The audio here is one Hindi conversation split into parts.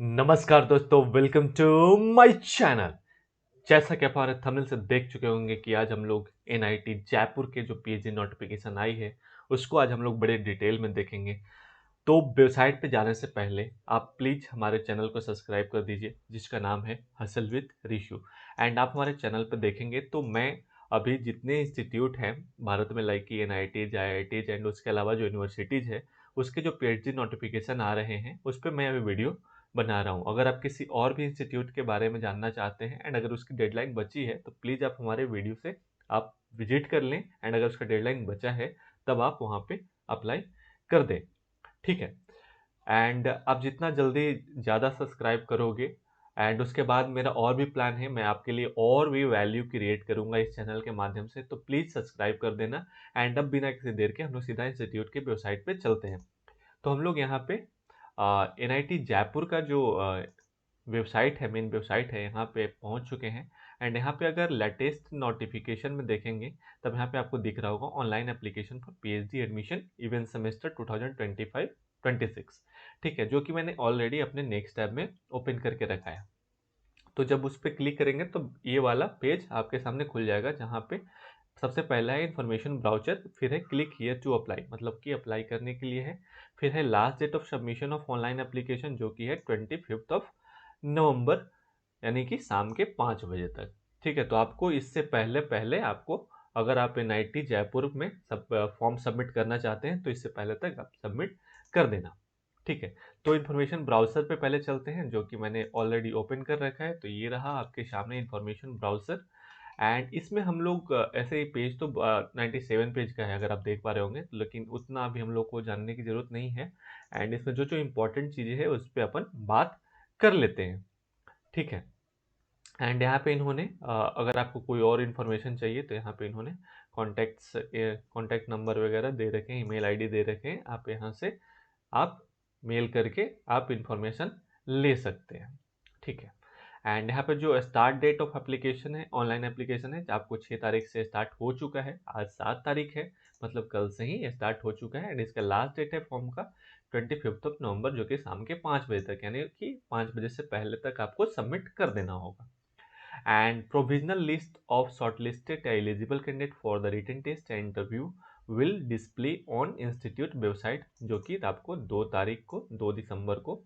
नमस्कार दोस्तों, वेलकम टू माय चैनल। जैसा कि आप हमारे थंबनेल से देख चुके होंगे कि आज हम लोग एनआईटी जयपुर के जो पीएचडी नोटिफिकेशन आई है उसको आज हम लोग बड़े डिटेल में देखेंगे। तो वेबसाइट पे जाने से पहले आप प्लीज हमारे चैनल को सब्सक्राइब कर दीजिए जिसका नाम है हसल विद ऋषु। एंड आप हमारे चैनल पर देखेंगे तो मैं अभी जितने इंस्टीट्यूट हैं भारत में लाइक की एनआईटीज आईआईटीज एंड उसके अलावा जो यूनिवर्सिटीज है उसके जो पीएचडी नोटिफिकेशन आ रहे हैं उस पर मैं अभी वीडियो बना रहा हूँ। अगर आप किसी और भी इंस्टीट्यूट के बारे में जानना चाहते हैं एंड अगर उसकी डेडलाइन बची है तो प्लीज़ आप हमारे वीडियो से आप विजिट कर लें एंड अगर उसका डेडलाइन बचा है तब आप वहाँ पे अप्लाई कर दें। ठीक है। एंड आप जितना जल्दी ज़्यादा सब्सक्राइब करोगे एंड उसके बाद मेरा और भी प्लान है, मैं आपके लिए और भी वैल्यू क्रिएट करूंगा इस चैनल के माध्यम से, तो प्लीज़ सब्सक्राइब कर देना। एंड अब बिना किसी देर के हम लोग सीधा इंस्टीट्यूट के वेबसाइट पे चलते हैं। तो हम लोग यहाँ पे एनआईटी जयपुर का जो वेबसाइट है, मेन वेबसाइट है, यहाँ पे पहुँच चुके हैं। एंड यहाँ पे अगर लेटेस्ट नोटिफिकेशन में देखेंगे तब यहाँ पे आपको दिख रहा होगा online application for PhD admission event semester 2025-26। ठीक है, जो कि मैंने ऑलरेडी अपने नेक्स्ट टैब में ओपन करके रखा है। तो जब उस पर क्लिक करेंगे तो ये वाला पेज आपके सामने खुल जाएगा जहाँ पे सबसे पहला है इन्फॉर्मेशन ब्राउचर, फिर है क्लिक हियर टू अप्लाई, मतलब कि अप्लाई करने के लिए है। फिर है last date of submission of online application जो कि है 25 यानी कि शाम के 5 बजे तक। ठीक है, तो आपको इससे पहले पहले आपको, अगर आप एनआईटी जयपुर में सब फॉर्म सबमिट करना चाहते हैं तो इससे पहले तक आप सबमिट कर देना। ठीक है, तो इन्फॉर्मेशन ब्राउज़र पे पहले चलते हैं जो कि मैंने ऑलरेडी ओपन कर रखा है। तो ये रहा आपके सामने इन्फॉर्मेशन ब्राउज़र। एंड इसमें हम लोग ऐसे ही पेज तो 97 पेज का है अगर आप देख पा रहे होंगे, लेकिन उतना अभी हम लोग को जानने की ज़रूरत नहीं है। एंड इसमें जो जो इम्पोर्टेंट चीज़ें हैं उस पर अपन बात कर लेते हैं। ठीक है। एंड यहाँ पे इन्होंने अगर आपको कोई और इन्फॉर्मेशन चाहिए तो यहाँ पे इन्होंने कॉन्टैक्ट नंबर वगैरह दे रखे हैं, ईमेल आईडी दे रखे हैं। आप यहाँ से आप मेल करके आप इन्फॉर्मेशन ले सकते हैं। ठीक है। एंड यहाँ पे जो स्टार्ट डेट ऑफ एप्लीकेशन है, ऑनलाइन एप्लीकेशन है, आपको 6 तारीख से स्टार्ट हो चुका है। आज 7 तारीख है, मतलब कल से ही स्टार्ट हो चुका है। एंड इसका लास्ट डेट है फॉर्म का 25 नवंबर जो कि शाम के 5 बजे तक, यानी कि 5 बजे से पहले तक आपको सबमिट कर देना होगा। And provisional list of shortlisted eligible candidate for the written test and interview will display on institute website, जो कि आपको 2 तारीख को 2 दिसंबर को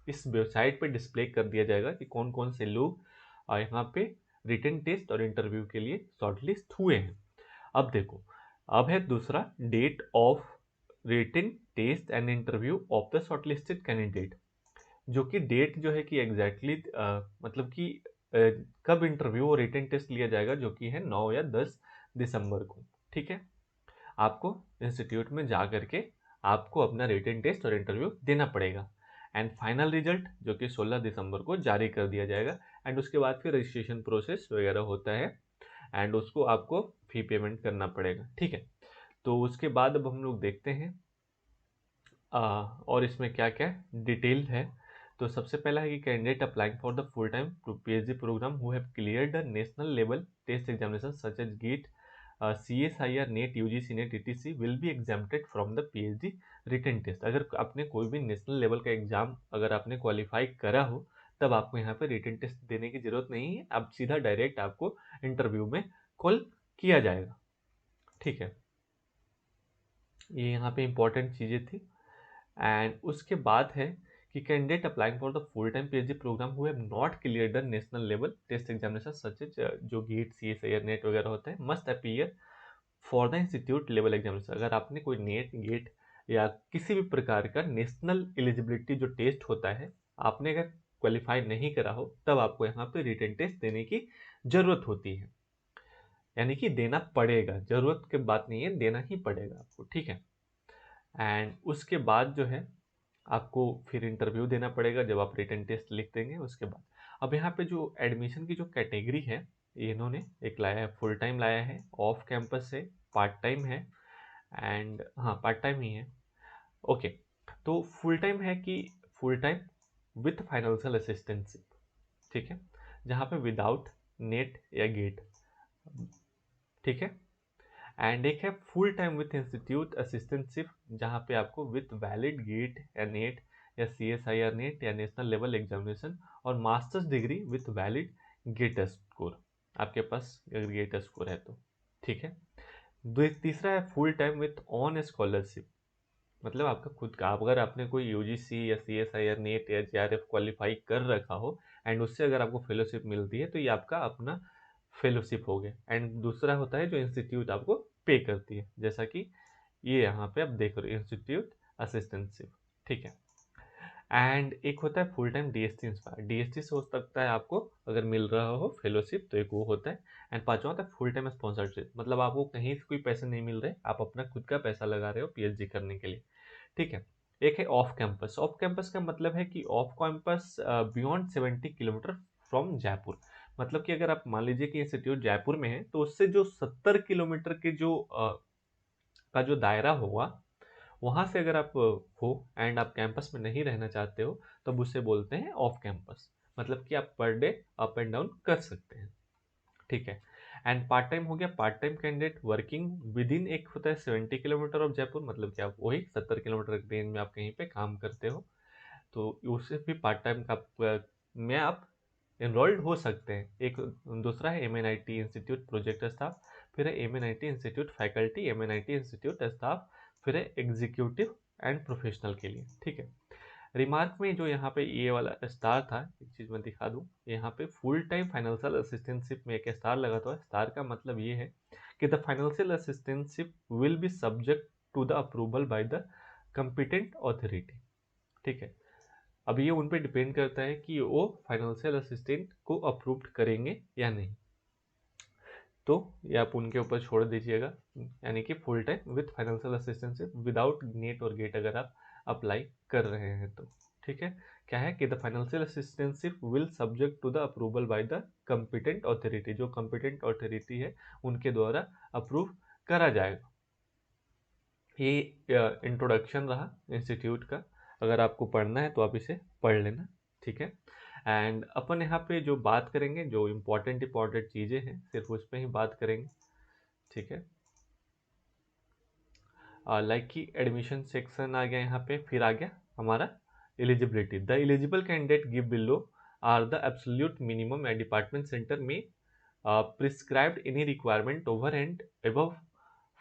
इस वेबसाइट पे डिस्प्ले कर दिया जाएगा कि कौन कौन से लोग यहाँ पे रिटन टेस्ट और इंटरव्यू के लिए शॉर्टलिस्ट हुए हैं। अब देखो, अब है दूसरा date of written test and interview of the shortlisted candidate, जो कि डेट जो है कि एग्जैक्टली मतलब कि कब इंटरव्यू और रिटन टेस्ट लिया जाएगा, जो कि है 9 या 10 दिसंबर को। ठीक है, आपको इंस्टीट्यूट में जा करके आपको अपना रिटन टेस्ट और इंटरव्यू देना पड़ेगा। एंड फाइनल रिजल्ट जो कि 16 दिसंबर को जारी कर दिया जाएगा। एंड उसके बाद फिर रजिस्ट्रेशन प्रोसेस वगैरह होता है एंड उसको आपको फी पेमेंट करना पड़ेगा। ठीक है, तो उसके बाद अब हम लोग देखते हैं और इसमें क्या क्या डिटेल है। तो सबसे पहला है कि candidate applying for the full time PhD programme who have cleared the national level test examination such as GATE CSIR NET UGC NET ETC will be exempted from the PhD written test. अगर आपने कोई भी नेशनल लेवल का एग्जाम अगर आपने क्वालिफाई करा हो तब आपको यहाँ पे रिटन टेस्ट देने की जरूरत नहीं है, अब सीधा डायरेक्ट आपको इंटरव्यू में कॉल किया जाएगा। ठीक है, ये यहाँ पे इंपॉर्टेंट चीज़ें थी। एंड उसके बाद है कि candidate applying for the full time PhD programme who have not clear the national level test examination such as जो गेट CSIR नेट वगैरह होता है must appear for the institute level examination. अगर आपने कोई नेट गेट या किसी भी प्रकार का नेशनल एलिजिबिलिटी जो टेस्ट होता है आपने अगर क्वालिफाई नहीं करा हो तब आपको यहाँ पे रिटन टेस्ट देने की जरूरत होती है, यानी कि देना पड़ेगा, जरूरत की बात नहीं है, देना ही पड़ेगा आपको। ठीक है। एंड उसके बाद जो है आपको फिर इंटरव्यू देना पड़ेगा जब आप रिटन टेस्ट लिख देंगे उसके बाद। अब यहाँ पे जो एडमिशन की जो कैटेगरी है ये इन्होंने एक लाया है, फुल टाइम लाया है, ऑफ कैंपस है, पार्ट टाइम है एंड हाँ पार्ट टाइम ही है। ओके, तो फुल टाइम है कि full time with financial assistance. ठीक है, जहाँ पे विदाउट नेट या गेट। ठीक है, एंड एक है full time with institute assistantship जहाँ पे आपको विथ वैलिड गेट या नेट या CSIR नेट या नेशनल लेवल एग्जामिनेशन, और masters degree with valid GATE score, आपके पास अगर गेट स्कोर है तो, ठीक है। तीसरा है full time with on scholarship, मतलब आपका खुद का, अगर आपने कोई यूजीसी या CSIR नेट या JRF क्वालिफाई कर रखा हो एंड उससे अगर आपको फेलोशिप मिलती है तो ये आपका अपना फेलोशिप हो गया। एंड दूसरा होता है जो इंस्टीट्यूट आपको पे करती है, जैसा कि ये यहाँ पे आप देख रहे हो, इंस्टीट्यूट असिस्टेंटशिप, ठीक है। एंड एक होता है full time DST inspire, DST से हो सकता है आपको अगर मिल रहा हो फेलोशिप तो एक वो होता है। एंड पांचवा होता है फुल टाइम स्पॉन्सरशिप, मतलब आपको कहीं से कोई पैसे नहीं मिल रहे, आप अपना खुद का पैसा लगा रहे हो PhD करने के लिए, ठीक है। एक है ऑफ कैंपस, ऑफ कैंपस का मतलब है कि off campus beyond 70 kilometre from Jaipur, मतलब कि अगर आप मान लीजिए कि इंस्टीट्यूट जयपुर में है तो उससे जो 70 किलोमीटर के जो का जो दायरा होगा, वहां से अगर आप हो एंड आप कैंपस में नहीं रहना चाहते हो तब उसे बोलते हैं ऑफ कैंपस, मतलब कि आप per day up and down कर सकते हैं, ठीक है। एंड पार्ट टाइम हो गया, part time candidate working with in, एक होता है 70 किलोमीटर ऑफ जयपुर, मतलब कि आप वही 70 किलोमीटर के रेंज में आप कहीं पे काम करते हो, तो उससे भी पार्ट टाइम का में आप एनरोल्ड हो सकते हैं। एक दूसरा है MNIT इंस्टीट्यूट प्रोजेक्ट स्टाफ, फिर है MNIT institute faculty, MNIT institute staff, फिर है एग्जीक्यूटिव एंड प्रोफेशनल के लिए, ठीक है। रिमार्क में जो यहाँ पे ये वाला स्टार था, एक चीज़ मैं दिखा दूँ, यहाँ पे फुल टाइम फाइनेंशियल असिस्टेंटशिप में एक स्टार लगा हुआ है। स्टार का मतलब ये है कि the financial assistantship will be subject to the approval by the competent authority, ठीक है। अब ये उन पे डिपेंड करता है कि वो फाइनेंशियल असिस्टेंट को अप्रूव्ड करेंगे या नहीं, तो ये आप उनके ऊपर छोड़ दीजिएगा, यानी कि full time with financial assistance without net और गेट अगर आप अप्लाई कर रहे हैं तो, ठीक है। क्या है कि the financial assistantship will subject to the approval by the competent authority, जो कंपिटेंट ऑथोरिटी है उनके द्वारा अप्रूव करा जाएगा। ये इंट्रोडक्शन रहा इंस्टीट्यूट का, अगर आपको पढ़ना है तो आप इसे पढ़ लेना, ठीक है। एंड अपन यहाँ पे जो बात करेंगे, जो इम्पोर्टेंट चीज़ें हैं सिर्फ उस पर ही बात करेंगे, ठीक है। लाइक कि एडमिशन सेक्शन आ गया यहाँ पे, फिर आ गया हमारा eligibility. The eligible candidate give below are the absolute minimum and department center में prescribed any requirement over and above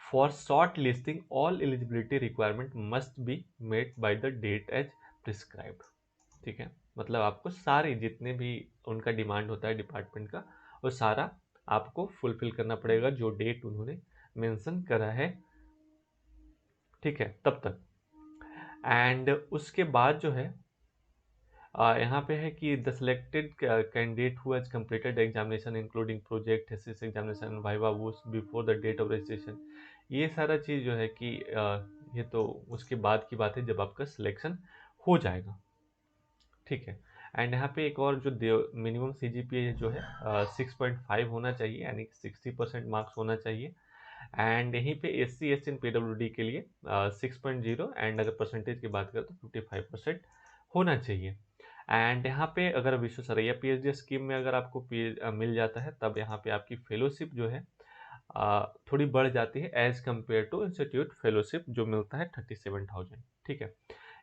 for short listing all eligibility requirement must be met by the date as prescribed, ठीक है। मतलब आपको सारे जितने भी उनका डिमांड होता है डिपार्टमेंट का, वो सारा आपको फुलफिल करना पड़ेगा जो डेट उन्होंने मेंशन करा है, ठीक है, तब तक। एंड उसके बाद जो है यहाँ पे है कि the selected candidate who has completed examination including project, thesis examination, viva voce before the date of registration, ये सारा चीज़ जो है कि ये तो उसके बाद की बात है जब आपका सिलेक्शन हो जाएगा, ठीक है। एंड यहाँ पे एक और जो मिनिमम CGPA जो है 6.5 होना चाहिए, यानी 60% मार्क्स होना चाहिए। एंड यहीं पे SC ST एंड PWD के लिए 6.0, एंड अगर परसेंटेज की बात करें तो 55% होना चाहिए। एंड यहाँ पे अगर विश्वेश्वरैया PhD स्कीम में अगर आपको मिल जाता है तब यहाँ पे आपकी फेलोशिप जो है थोड़ी बढ़ जाती है as compare to institute fellowship जो मिलता है 37,000, ठीक है।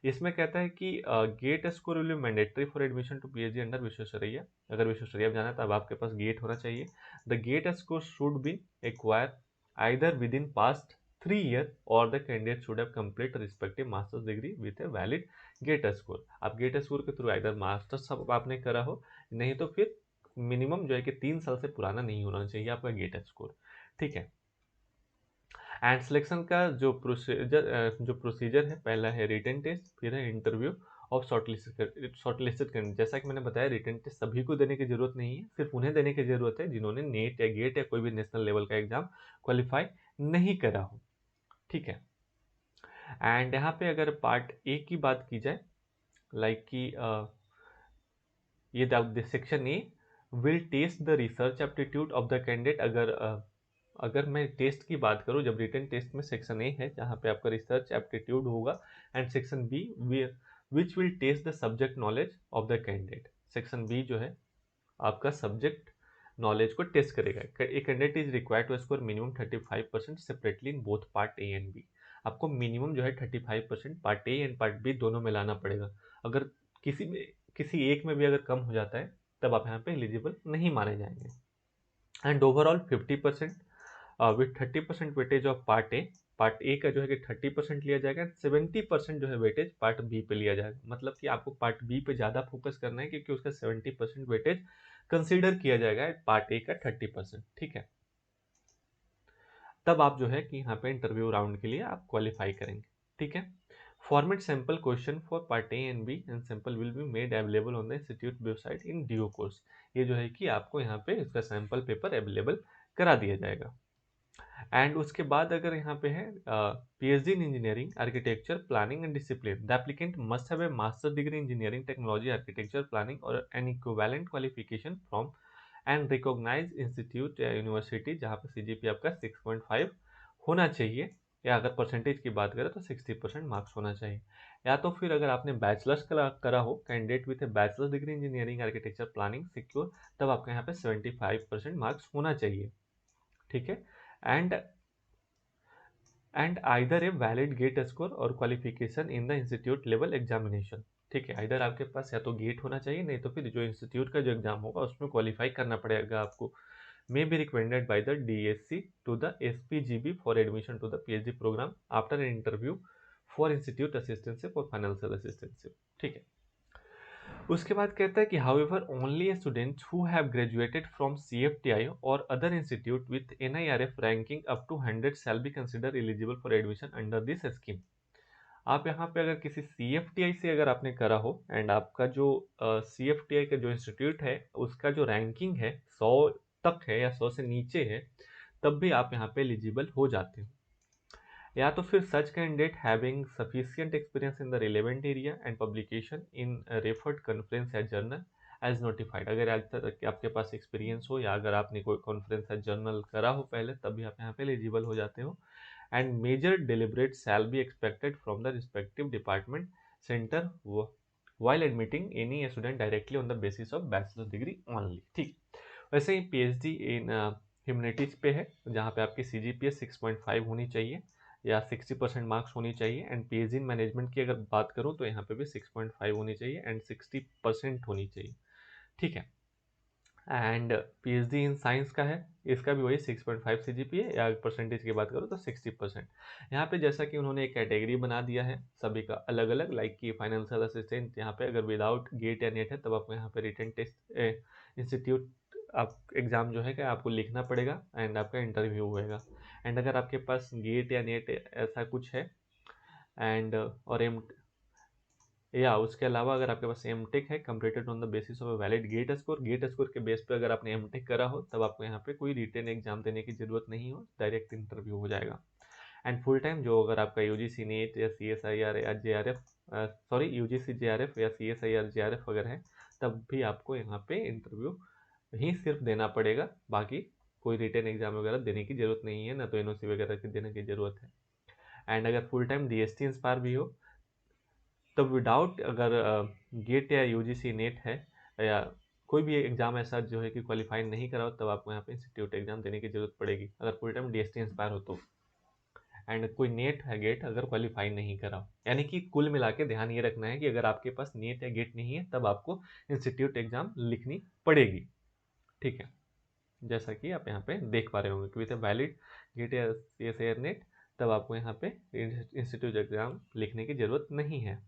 इसमें कहता है कि GATE score will be mandatory for admission to PhD under Visvesvaraya, अगर विश्वेश्वरैया में जाना है तब आपके पास गेट होना चाहिए। The GATE score should be acquire either within past 3 years or the candidate should have complete respective master's degree with a valid GATE score। आप GATE score के थ्रू आइदर मास्टर्स आपने करा हो, नहीं तो फिर मिनिमम जो है कि 3 साल से पुराना नहीं होना चाहिए आपका GATE स्कोर, ठीक है। एंड सिलेक्शन का जो प्रोसीजर है, पहला है रिटन टेस्ट, फिर है इंटरव्यू ऑफ शॉर्टलिस्टेड कैंडिडेट। जैसा कि मैंने बताया रिटन टेस्ट सभी को देने की जरूरत नहीं है, सिर्फ उन्हें देने की जरूरत है जिन्होंने नेट या गेट या कोई भी नेशनल लेवल का एग्जाम क्वालिफाई नहीं करा हो, ठीक है। एंड यहाँ पे अगर पार्ट ए की बात की जाए, लाइक कि ये section A will test the research aptitude of the candidate. अगर मैं टेस्ट की बात करूं, जब रिटन टेस्ट में सेक्शन ए है जहां पे आपका रिसर्च एप्टीट्यूड होगा, and section B which will test the subject knowledge of the candidate. Section B जो है आपका सब्जेक्ट नॉलेज को टेस्ट करेगा। A candidate is required to score minimum 35% separately in both part A and B. आपको मिनिमम जो है 35% part A and part B दोनों में लाना पड़ेगा। अगर किसी एक में भी अगर कम हो जाता है तब आप यहाँ पे एलिजिबल नहीं माने जाएंगे। And overall 50% with 30% weightage of part A का जो है कि 30% लिया जाएगा, 70% जो है वेटेज पार्ट बी पे लिया जाएगा। मतलब कि आपको पार्ट बी पे ज़्यादा फोकस करना है क्योंकि उसका 70% वेटेज कंसीडर किया जाएगा पार्ट ए का 30%। ठीक है, तब आप जो है कि यहाँ पे इंटरव्यू राउंड के लिए आप क्वालिफाई करेंगे। ठीक है, format sample question for part A and B and sample will be made available on the institute website in due course. ये जो है कि आपको यहाँ पे इसका सैम्पल पेपर अवेलेबल करा दिया जाएगा। एंड उसके बाद अगर यहाँ पे है PhD in engineering architecture planning and discipline, the applicant must have a master degree engineering technology architecture planning और an equivalent qualification from and recognise institute या यूनिवर्सिटी जहाँ पे CGPA आपका 6.5 होना चाहिए, या अगर परसेंटेज की बात करें तो 60% मार्क्स होना चाहिए। या तो फिर अगर आपने बैचलर्स करा हो, candidate with A bachelors degree engineering architecture planning secure, तब आपके यहाँ पे 75% मार्क्स होना चाहिए। ठीक है, and either a valid GATE score और qualification in the institute level examination. ठीक है, आइदर आपके पास या तो गेट होना चाहिए, नहीं तो फिर जो इंस्टीट्यूट का जो एग्जाम होगा उसमें क्वालिफाई करना पड़ेगा आपको। May be recommended by the DSC to the SPGB for admission to the PhD programme after an interview for institute assistantship और फाइनेंशियल असिस्टेंटशिप। ठीक है, उसके बाद कहता है कि however only a student who have graduated from CFTI और other institute with NIRF ranking up to 100 shall be consider eligible for admission under this scheme. आप यहाँ पे अगर किसी CFTI से अगर आपने करा हो एंड आपका जो CFTI का जो इंस्टीट्यूट है उसका जो रैंकिंग है 100 तक है या 100 से नीचे है, तब भी आप यहाँ पे एलिजिबल हो जाते हो। या तो फिर सच candidate having sufficient experience in the relevant area and publication in referred conference या जर्नल एज नोटिफाइड। अगर आज तक आपके पास एक्सपीरियंस हो या अगर आपने कोई कॉन्फ्रेंस या जर्नल करा हो पहले, तभी आप यहाँ पे एलिजिबल हो जाते हो। And major deliberate shall be expected from the respective department centre while admitting any student directly on the basis of bachelor degree only। ठीक, वैसे ही PhD इन ह्यूमैनिटीज पे है जहाँ पे आपकी CGPA 6.5 होनी चाहिए या 60% मार्क्स होनी चाहिए। एंड PhD इन मैनेजमेंट की अगर बात करूँ तो यहाँ पे भी 6.5 होनी चाहिए एंड 60% होनी चाहिए। ठीक है, एंड PhD इन साइंस का है, इसका भी वही 6.5 CGPA या परसेंटेज की बात करो तो 60%। यहाँ पे जैसा कि उन्होंने एक कैटेगरी बना दिया है सभी का अलग अलग, लाइक कि फाइनेंशियल असिस्टेंट यहाँ पे अगर विदाउट गेट या नेट है तब आपको यहाँ पे रिटन टेस्ट इंस्टीट्यूट आप एग्ज़ाम जो है कि आपको लिखना पड़ेगा एंड आपका इंटरव्यू होएगा। एंड अगर आपके पास गेट या नेट ऐसा कुछ है एंड और या उसके अलावा अगर आपके पास MTech है completed on the basis of a valid GATE score के बेस पे अगर आपने MTech करा हो तब आपको यहाँ पे कोई रिटन एग्जाम देने की जरूरत नहीं हो, डायरेक्ट इंटरव्यू हो जाएगा। एंड फुल टाइम जो अगर आपका UGC नेट या CSIR या JRF UGC JRF या CSIR JRF अगर है तब भी आपको यहाँ पे इंटरव्यू ही सिर्फ देना पड़ेगा, बाकी कोई रिटन एग्जाम वगैरह देने की जरूरत नहीं है, ना तो NOC वगैरह की देने की जरूरत है। एंड अगर फुल टाइम DST इंस्पायर भी हो तब विदाउट अगर गेट या UGC नेट है या कोई भी एग्जाम ऐसा जो है कि क्वालिफाई नहीं करा हो तब आपको यहाँ पे इंस्टीट्यूट एग्जाम देने की जरूरत पड़ेगी अगर फुल टाइम DST इंस्पायर हो तो। एंड कोई नेट है गेट अगर क्वालिफाई नहीं करा हो, यानी कि कुल मिला के ध्यान ये रखना है कि अगर आपके पास नेट या गेट नहीं है तब आपको इंस्टीट्यूट एग्जाम लिखनी पड़ेगी। ठीक है, जैसा कि आप यहाँ पे देख पा रहे होंगे कि विद वैलिड गेट या CSIR नेट तब आपको यहाँ पे इंस्टीट्यूट एग्जाम लिखने की जरूरत नहीं है।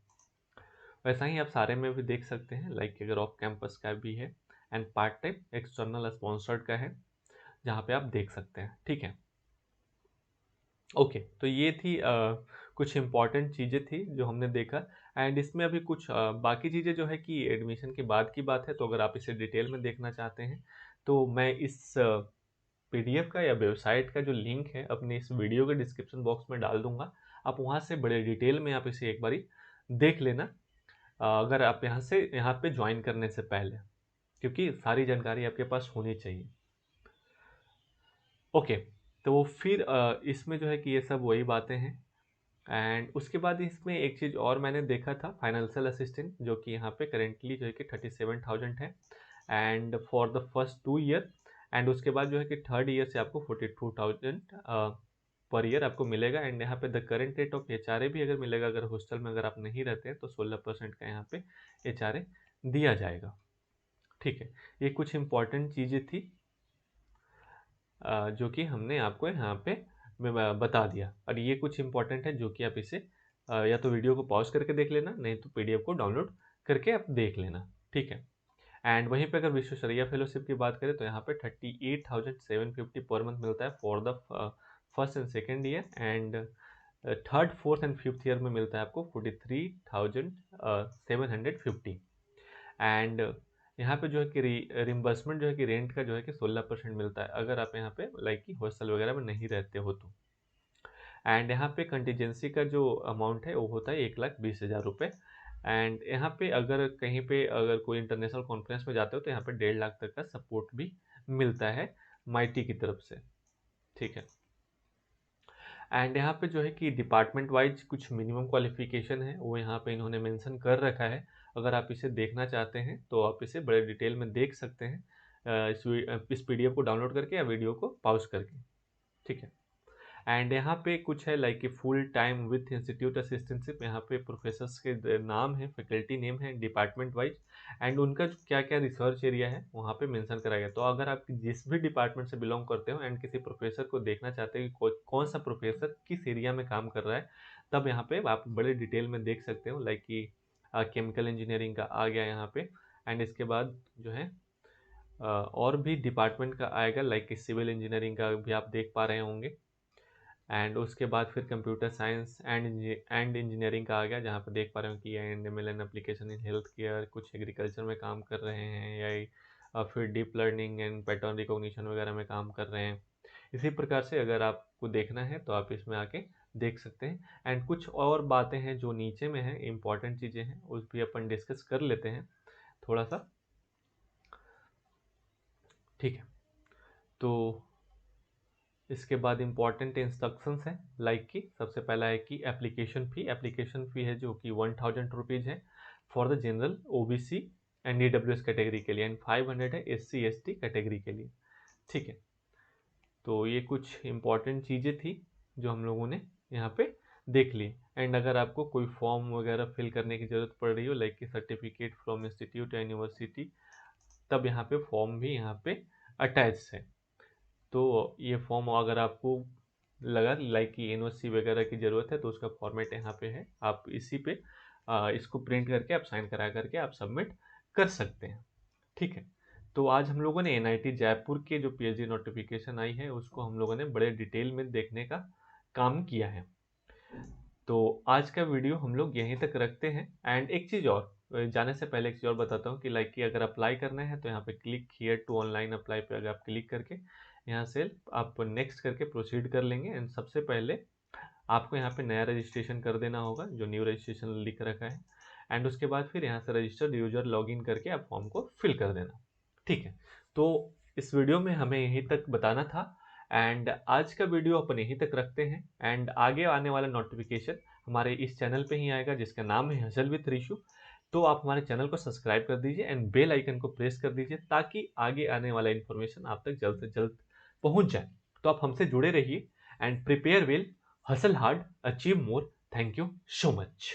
वैसा ही आप सारे में भी देख सकते हैं, लाइक अगर ऑफ कैंपस का भी है and part time external sponsored का है जहाँ पे आप देख सकते हैं। ठीक है, ओके, तो ये थी कुछ इम्पॉर्टेंट चीज़ें थी जो हमने देखा। एंड इसमें अभी कुछ बाकी चीज़ें जो है कि एडमिशन के बाद की बात है, तो अगर आप इसे डिटेल में देखना चाहते हैं तो मैं इस PDF का या वेबसाइट का जो लिंक है अपने इस वीडियो के डिस्क्रिप्शन बॉक्स में डाल दूंगा, आप वहाँ से बड़े डिटेल में आप इसे एक बारी देख लेना अगर आप यहाँ पे ज्वाइन करने से पहले, क्योंकि सारी जानकारी आपके पास होनी चाहिए। ओके, तो फिर इसमें जो है कि ये सब वही बातें हैं। एंड उसके बाद इसमें एक चीज़ और मैंने देखा था, फाइनेंशियल असिस्टेंट जो कि यहाँ पे करेंटली जो है कि 37,000 है and for the first 2 year. And उसके बाद जो है कि थर्ड ईयर से आपको 42,000 पर ईयर आपको मिलेगा। एंड यहाँ पे the current rate of HRA भी अगर मिलेगा, अगर हॉस्टल में अगर आप नहीं रहते हैं तो 16% का यहाँ पे HRA दिया जाएगा। ठीक है, ये कुछ इंपॉर्टेंट चीज़ें थी जो कि हमने आपको यहाँ पे बता दिया। और ये कुछ इंपॉर्टेंट है जो कि आप इसे या तो वीडियो को पॉज करके देख लेना, नहीं तो PDF को डाउनलोड करके आप देख लेना। ठीक है, एंड वहीं पे अगर विश्वेश्वरैया फेलोशिप की बात करें तो यहाँ पे 38,750 पर मंथ मिलता है for the first and second year, and third fourth and fifth year में मिलता है आपको 43,750। एंड यहाँ पे जो है कि रिम्बर्समेंट जो है कि रेंट का जो है कि 16% मिलता है अगर आप यहाँ पे लाइक कि हॉस्टल वगैरह में नहीं रहते हो तो। एंड यहाँ पे कंटीजेंसी का जो अमाउंट है वो होता है 1,20,000 रुपये। एंड यहाँ पे अगर कहीं पे अगर कोई इंटरनेशनल कॉन्फ्रेंस में जाते हो तो यहाँ पे 1.5 लाख तक का सपोर्ट भी मिलता है माइटी की तरफ से। ठीक है, एंड यहाँ पे जो है कि डिपार्टमेंट वाइज कुछ मिनिमम क्वालिफिकेशन है वो यहाँ पे इन्होंने मेंशन कर रखा है। अगर आप इसे देखना चाहते हैं तो आप इसे बड़े डिटेल में देख सकते हैं इस PDF को डाउनलोड करके या वीडियो को पॉज करके। ठीक है, एंड यहाँ पे कुछ है लाइक कि full time with institute assistantship, यहाँ पे प्रोफेसर्स के नाम है, फैकल्टी नेम है डिपार्टमेंट वाइज, एंड उनका क्या क्या रिसर्च एरिया है वहाँ पे मेंशन करा गया। तो अगर आप जिस भी डिपार्टमेंट से बिलोंग करते हो एंड किसी प्रोफेसर को देखना चाहते हो कि कौन सा प्रोफेसर किस एरिया में काम कर रहा है, तब यहाँ पे आप बड़े डिटेल में देख सकते हो। लाइक कि केमिकल इंजीनियरिंग का आ गया यहाँ पे, एंड इसके बाद जो है और भी डिपार्टमेंट का आएगा लाइक कि सिविल इंजीनियरिंग का भी आप देख पा रहे होंगे। एंड उसके बाद फिर कंप्यूटर साइंस एंड इंजीनियरिंग का आ गया, जहाँ पे देख पा रहे हो कि ML and application in health care, कुछ एग्रीकल्चर में काम कर रहे हैं, या फिर deep learning and pattern recognition वगैरह में काम कर रहे हैं। इसी प्रकार से अगर आपको देखना है तो आप इसमें आके देख सकते हैं। एंड कुछ और बातें हैं जो नीचे में हैं, इंपॉर्टेंट चीज़ें हैं, उस भी अपन डिस्कस कर लेते हैं थोड़ा सा। ठीक है, तो इसके बाद इंपॉर्टेंट इंस्ट्रक्शंस हैं लाइक कि सबसे पहला है कि एप्लीकेशन फ़ी है जो कि 1,000 रुपीज़ है for the general OBC and EWS category के लिए, एंड 500 है SC ST कैटेगरी के लिए। ठीक है, तो ये कुछ इंपॉर्टेंट चीज़ें थी जो हम लोगों ने यहाँ पे देख ली। एंड अगर आपको कोई फॉर्म वगैरह फिल करने की ज़रूरत पड़ रही हो लाइक कि सर्टिफिकेट फ्रॉम इंस्टीट्यूट या यूनिवर्सिटी, तब यहाँ पे फॉर्म भी यहाँ पे अटैच है। तो ये फॉर्म अगर आपको लगा लाइक कि यूनिवर्सिटी वगैरह की ज़रूरत है तो उसका फॉर्मेट यहाँ पे है, आप इसी पे इसको प्रिंट करके आप साइन करा करके आप सबमिट कर सकते हैं। ठीक है, तो आज हम लोगों ने NIT जयपुर के जो PhD नोटिफिकेशन आई है उसको हम लोगों ने बड़े डिटेल में देखने का काम किया है। तो आज का वीडियो हम लोग यहीं तक रखते हैं। एंड एक चीज़ और जाने से पहले एक चीज़ और बताता हूँ कि लाइक कि अगर अप्लाई करना है तो यहाँ पे click here to online apply पे अगर आप क्लिक करके यहाँ से आप नेक्स्ट करके प्रोसीड कर लेंगे। एंड सबसे पहले आपको यहाँ पे नया रजिस्ट्रेशन कर देना होगा जो न्यू रजिस्ट्रेशन लिख रखा है, एंड उसके बाद फिर यहाँ से रजिस्टर्ड यूजर लॉगिन करके आप फॉर्म को फिल कर देना। ठीक है, तो इस वीडियो में हमें यहीं तक बताना था, एंड आज का वीडियो अपन यहीं तक रखते हैं। एंड आगे आने वाला नोटिफिकेशन हमारे इस चैनल पे ही आएगा जिसका नाम है हसल विद ऋषु। तो आप हमारे चैनल को सब्सक्राइब कर दीजिए एंड बेल आइकन को प्रेस कर दीजिए ताकि आगे आने वाला इन्फॉर्मेशन आप तक जल्द से जल्द पहुंच जाए। तो आप हमसे जुड़े रहिए and prepare well, hustle hard, achieve more. Thank you so much.